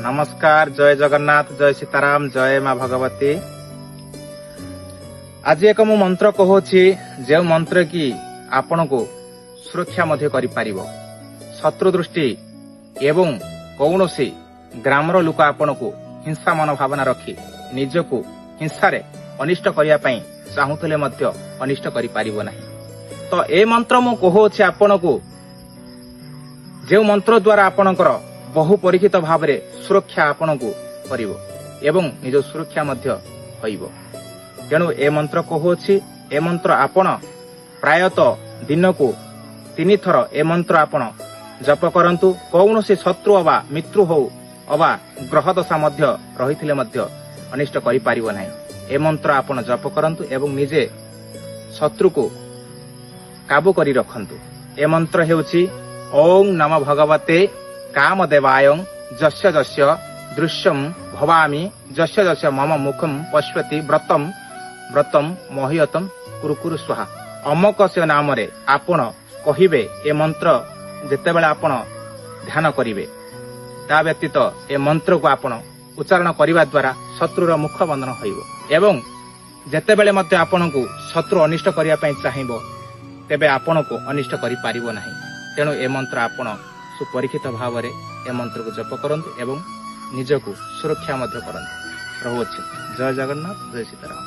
नमस्कार। जय जगन्नाथ, जय सीताराम, जय माँ भगवती। आज एक मु मंत्र कहूची जो मंत्र की आपण को सुरक्षा मध्य करि पारिबो। शत्रु दृष्टि एवं कौनसी ग्रामर लोक आपण को हिंसा मनोभावना रखी निजको हिंसारे अनिष्ट करिया पई चाहूतले मध्य अनिष्ट करि पारिबो नाही। तो ए मंत्र मु कहूची आपण को जो मंत्र द्वारा आपणकर बहु परीक्षित भाव में सुरक्षा आपण को करिवो एवं निज सुरक्षा मध्य होइबो। तेणु ए मंत्र कहूची ए मंत्र आपण प्रायतः दिन को 3 थर ए मंत्र आपण जप करंतु। कौनसी शत्रु अबा मित्रु हो अबा ग्रह दशा मध्य रहिथिले मध्य अनिष्ट करि पारिबो नाही। ए मंत्र आपण जप करंतु एवं निजे शत्रु को काबू करी रखंतु। ए मंत्र हेउची ओम नमः भगवते कामदेवाय जस्य जस्य दृश्यम भवामि जस्य जस्य मम मुखम पश्यति व्रतम व्रतम मह्यतम कुरु स्वाहा। अमकस्य नाम रे आपण कहिबे ए मंत्र जेतेबेले आपण ध्यान करिवे ता व्यतीत ए मंत्र को आपण उच्चारण करिवा द्वारा शत्रुर मुख बंधन होइबो एवं जेतेबेले मते आपण को शत्रु अनिष्ट करिया पई चाहिबो तेबे आपण को अनिष्ट करि पारिबो नाही। तेणु ए मंत्र आपण सुपरीक्षित भाव में ए मंत्र को जप करंतु एवं निजको सुरक्षा मध्य करंतु। रहुछि। जय जगन्नाथ, जय सीताराम।